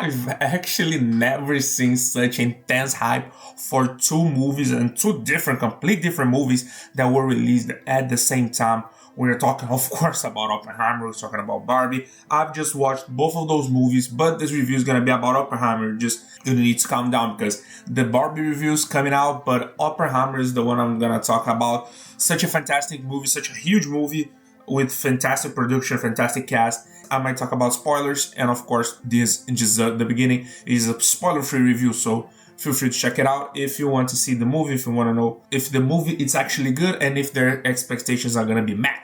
I've actually never seen such intense hype for two movies and two complete different movies that were released at the same time. We're talking, of course, about Oppenheimer. We're talking about Barbie. I've just watched both of those movies, but this review is going to be about Oppenheimer. Just, you need to calm down because the Barbie review is coming out, but Oppenheimer is the one I'm going to talk about. Such a fantastic movie, such a huge movie with fantastic production, fantastic cast. I might talk about spoilers, and of course, this is just the beginning. Is a spoiler-free review, so feel free to check it out if you want to see the movie, if you want to know if the movie is actually good and if their expectations are going to be met.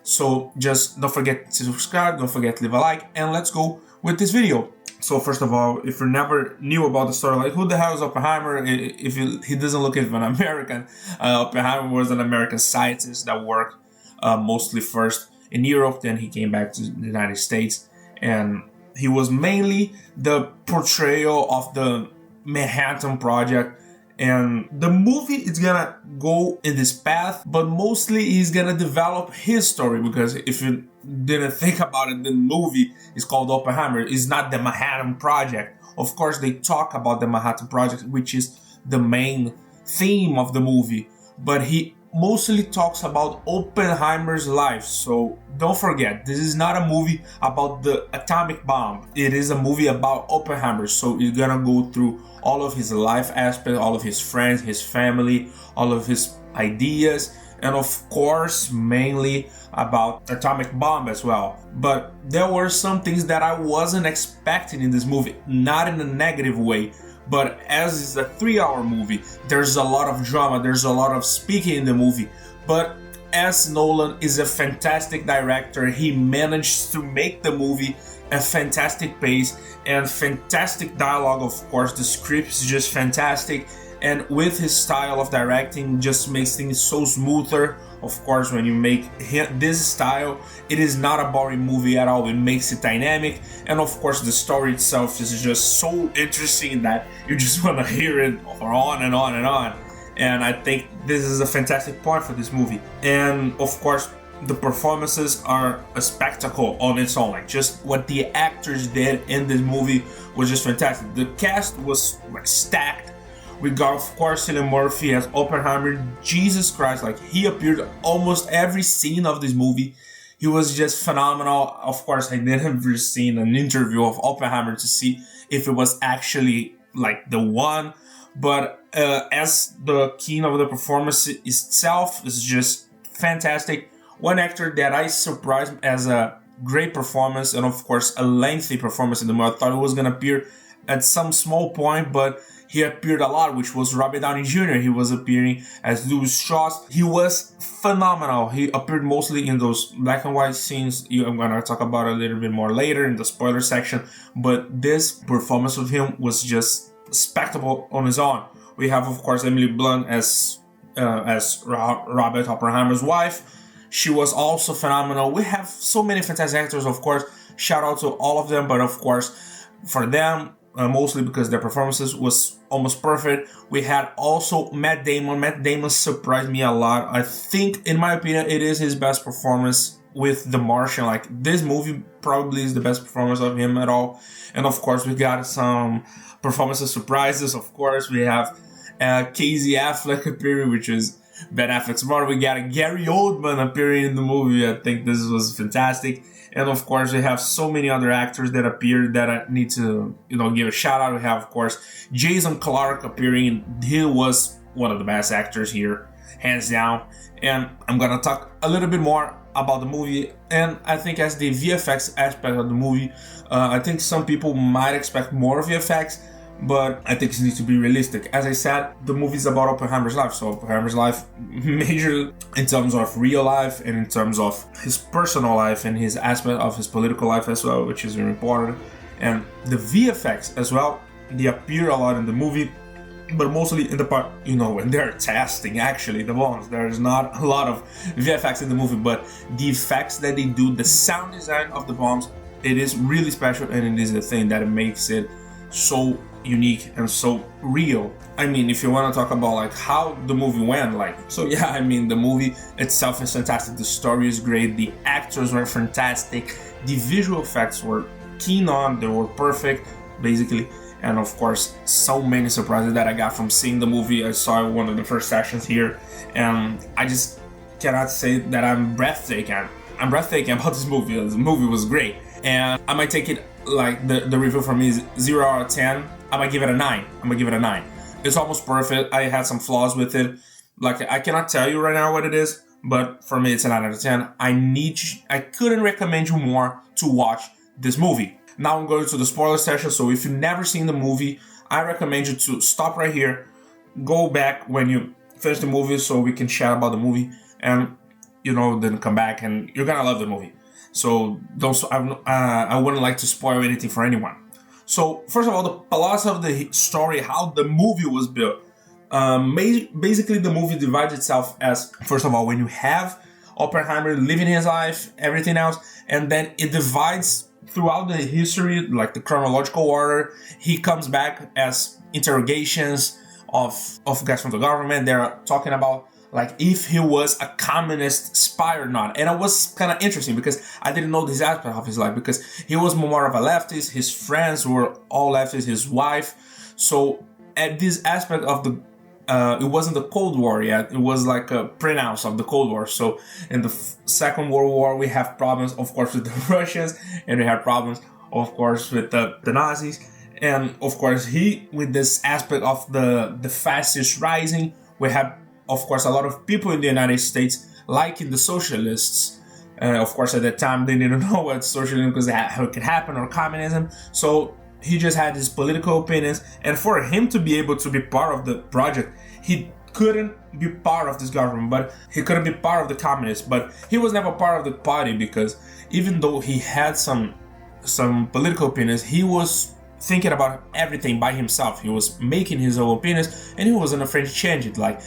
So just don't forget to subscribe, don't forget to leave a like, and let's go with this video. So first of all, if you never knew about the story, like who the hell is Oppenheimer? If he doesn't look like an American, Oppenheimer was an American scientist that worked mostly first in Europe, then he came back to the United States, and he was mainly the portrayal of the Manhattan Project. And the movie is gonna go in this path, but mostly he's gonna develop his story, because if you didn't think about it, the movie is called Oppenheimer. It's not the Manhattan Project. Of course, they talk about the Manhattan Project, which is the main theme of the movie, but he mostly talks about Oppenheimer's life. So don't forget, this is not a movie about the atomic bomb. It is a movie about Oppenheimer. So you're gonna go through all of his life aspect, all of his friends, his family, all of his ideas, and of course, mainly about atomic bomb as well. But there were some things that I wasn't expecting in this movie, not in a negative way. But as it's a 3-hour movie, there's a lot of drama, there's a lot of speaking in the movie. But as Nolan is a fantastic director, he managed to make the movie a fantastic pace and fantastic dialogue. Of course, the script is just fantastic, and with his style of directing just makes things so smoother. Of course, when you make this style, it is not a boring movie at all. It makes it dynamic, and of course the story itself is just so interesting that you just want to hear it for on and on and on. And I think this is a fantastic point for this movie. And of course, the performances are a spectacle on its own. Like, just what the actors did in this movie was just fantastic. The cast was like stacked. We got, of course, Cillian Murphy as Oppenheimer. Jesus Christ, like, he appeared almost every scene of this movie. He was just phenomenal. Of course, I never seen an interview of Oppenheimer to see if it was actually like the one. But as the king of the performance itself is just fantastic. One actor that I surprised as a great performance, and of course a lengthy performance in the movie. I thought it was going to appear at some small point, but he appeared a lot, which was Robert Downey Jr. He was appearing as Louis Strauss. He was phenomenal. He appeared mostly in those black and white scenes. I'm going to talk about it a little bit more later in the spoiler section, but this performance of him was just spectacle on his own. We have, of course, Emily Blunt as Robert Oppenheimer's wife. She was also phenomenal. We have so many fantastic actors, of course. Shout out to all of them, but of course, for them, mostly because their performances was almost perfect. We had also Matt Damon. Matt Damon surprised me a lot. I think, in my opinion, it is his best performance with The Martian. Like, this movie probably is the best performance of him at all. And of course, we got some performances surprises. Of course, we have Casey Affleck appearing, which is Ben Affleck's brother. We got Gary Oldman appearing in the movie. I think this was fantastic. And of course, we have so many other actors that appeared that I need to, give a shout out. We have, of course, Jason Clarke appearing. He was one of the best actors here, hands down. And I'm gonna talk a little bit more about the movie. And I think as the VFX aspect of the movie, I think some people might expect more VFX, but I think it needs to be realistic. As I said, the movie is about Oppenheimer's life. So Oppenheimer's life, major in terms of real life and in terms of his personal life and his aspect of his political life as well, which is very important. And the VFX as well, they appear a lot in the movie, but mostly in the part, when they're testing actually the bombs. There's not a lot of VFX in the movie, but the effects that they do, the sound design of the bombs, it is really special, and it is the thing that makes it so unique and so real. I mean, if you want to talk about like how the movie went, the movie itself is fantastic. The story is great. The actors were fantastic. The visual effects were keen on. They were perfect. basically. And of course, so many surprises that I got from seeing the movie. I saw one of the first sessions here, and I just cannot say that I'm breathtaking. I'm breathtaking about this movie. The movie was great, and I might take it like the review for me is 0 out of 10. I might give it a 9. I'm gonna give it a 9. It's almost perfect. I had some flaws with it. Like, I cannot tell you right now what it is, but for me, it's a 9 out of 10. I couldn't recommend you more to watch this movie. Now I'm going to the spoiler section, so if you've never seen the movie, I recommend you to stop right here, go back when you finish the movie so we can chat about the movie, and, then come back, and you're gonna love the movie. So I wouldn't like to spoil anything for anyone. So first of all, the plot of the story, how the movie was built. Basically, the movie divides itself as, first of all, when you have Oppenheimer living his life, everything else, and then it divides throughout the history, like the chronological order. He comes back as interrogations of guys from the government. They're talking about like if he was a communist spy or not. And it was kind of interesting because I didn't know this aspect of his life, because he was more of a leftist. His friends were all leftists, his wife. So at this aspect of the it wasn't the Cold War yet. It was like a pronounce of the Cold War. So in the Second World War, we have problems, of course, with the Russians, and we have problems, of course, with the Nazis. And of course, with this aspect of the fascist rising, we have, of course, a lot of people in the United States liking the socialists. Of course, at that time, they didn't know what socialism how it could happen, or communism. So he just had his political opinions, and for him to be able to be part of the project, he couldn't be part of this government, but he couldn't be part of the communists, but he was never part of the party, because even though he had some political opinions, he was thinking about everything by himself. He was making his own opinions, and he wasn't afraid to change it. Like,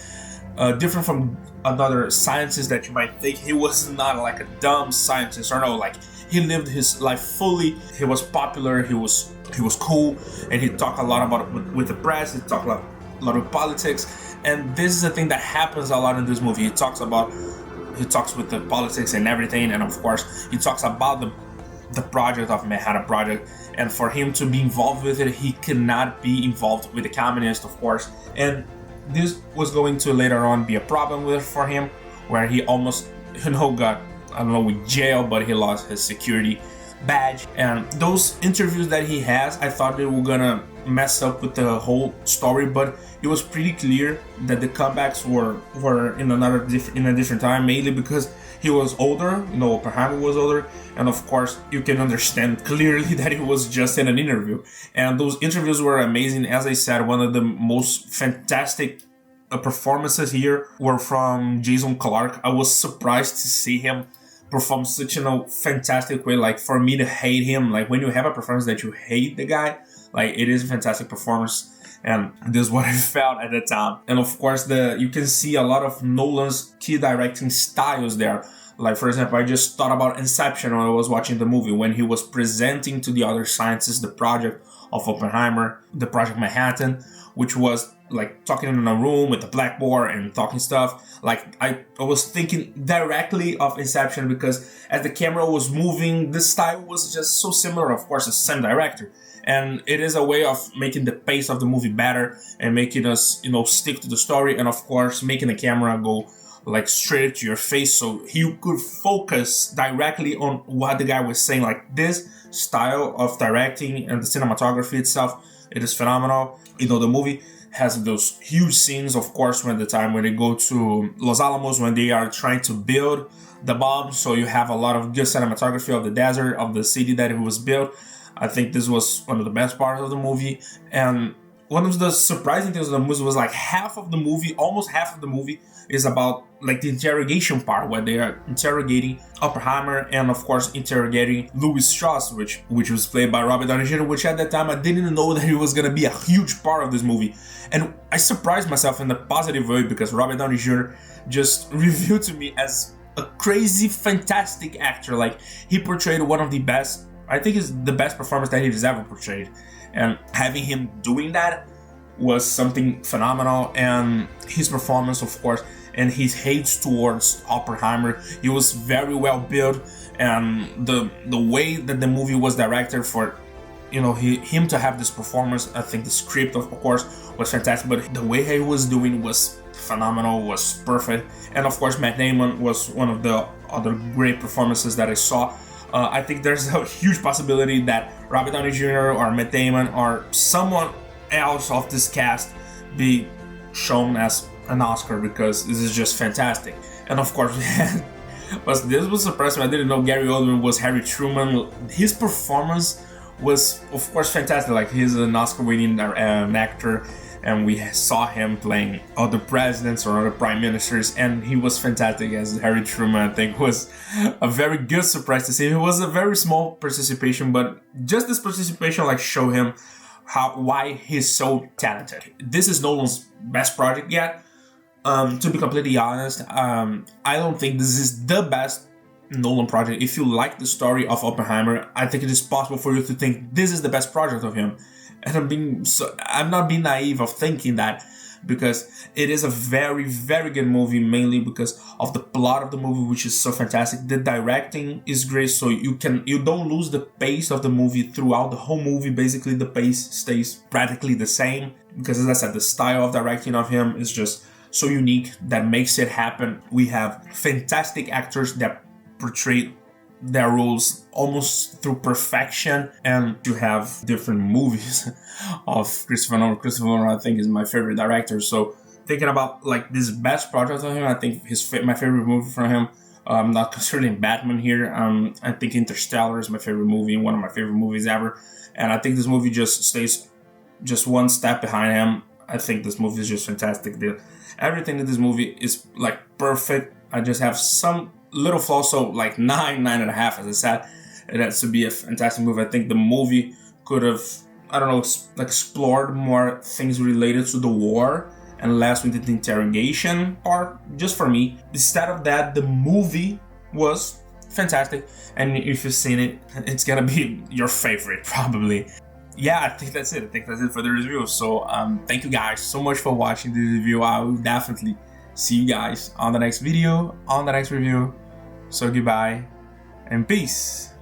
different from another scientist that you might think, he was not like a dumb scientist, or no, like he lived his life fully. He was popular, he was cool, and he talked a lot about with the press. He talked a lot of politics, and this is a thing that happens a lot in this movie. He talks with the politics and everything, and of course he talks about the project of Manhattan Project. And for him to be involved with it, he cannot be involved with the communists, of course. And this was going to later on be a problem for him, where he almost got, I don't know, with jail, but he lost his security badge. And those interviews that he has, I thought they were gonna mess up with the whole story, but it was pretty clear that the comebacks were in a different time, mainly because he was older. Oppenheimer was older, and of course you can understand clearly that it was just in an interview. And those interviews were amazing. As I said, one of the most fantastic performances here were from Jason Clarke. I was surprised to see him perform such in a fantastic way. Like, for me to hate him, like when you have a performance that you hate the guy, like, it is a fantastic performance. And this is what I felt at the time. And of course, you can see a lot of Nolan's key directing styles there. Like, for example, I just thought about Inception when I was watching the movie, when he was presenting to the other scientists the project of Oppenheimer, the Project Manhattan, which was like talking in a room with a blackboard and talking stuff. Like, I was thinking directly of Inception, because as the camera was moving, the style was just so similar. Of course, it's the same director. And it is a way of making the pace of the movie better and making us, stick to the story. And of course, making the camera go like straight to your face, so you could focus directly on what the guy was saying. Like, this style of directing and the cinematography itself, it is phenomenal. The movie has those huge scenes, of course, when they go to Los Alamos, when they are trying to build the bomb. So you have a lot of good cinematography of the desert, of the city that it was built. I think this was one of the best parts of the movie. And one of the surprising things of the movie was like almost half of the movie is about like the interrogation part, where they are interrogating Oppenheimer and of course interrogating Louis Strauss, which was played by Robert Downey Jr., which at that time I didn't know that he was gonna be a huge part of this movie. And I surprised myself in a positive way, because Robert Downey Jr. just revealed to me as a crazy, fantastic actor. Like, he portrayed one of the best, I think it's the best performance that he's ever portrayed. And having him doing that was something phenomenal. And his performance, of course, and his hate towards Oppenheimer, he was very well built. And the way that the movie was directed, for him to have this performance. I think the script, of course, was fantastic, but the way he was doing was phenomenal, was perfect. And of course, Matt Damon was one of the other great performances that I saw. I think there's a huge possibility that Robert Downey Jr. or Matt Damon or someone else of this cast be shown as an Oscar, because this is just fantastic. And of course, but this was surprising. I didn't know Gary Oldman was Harry Truman. His performance was, of course, fantastic. Like, he's an Oscar-winning actor, and we saw him playing other presidents or other prime ministers, and he was fantastic as Harry Truman. I think was a very good surprise to see. It was a very small participation, but just this participation show him why he's so talented. This is Nolan's best project yet. To be completely honest, I don't think this is the best Nolan project. If you like the story of Oppenheimer, I think it is possible for you to think this is the best project of him. And I'm not being naive of thinking that, because it is a very, very good movie, mainly because of the plot of the movie, which is so fantastic. The directing is great, so you don't lose the pace of the movie throughout the whole movie. Basically, the pace stays practically the same, because, as I said, the style of directing of him is just so unique that makes it happen. We have fantastic actors that portray their roles almost through perfection, and you have different movies of Christopher Nolan. Christopher Nolan, I think, is my favorite director. So thinking about this best project of him, I think my favorite movie from him. I'm not considering Batman here. I think Interstellar is my favorite movie, and one of my favorite movies ever. And I think this movie just stays just one step behind him. I think this movie is just fantastic. Everything in this movie is perfect. I just have some little flaws, so 9.5, as I said. It has to be a fantastic movie. I think the movie could have, explored more things related to the war and less with the interrogation part, just for me. Instead of that, the movie was fantastic, and if you've seen it, it's gonna be your favorite, probably. Yeah, I think that's it. For the review. So thank you guys so much for watching this review. I will definitely see you guys on the next video, on the next review. So goodbye and peace.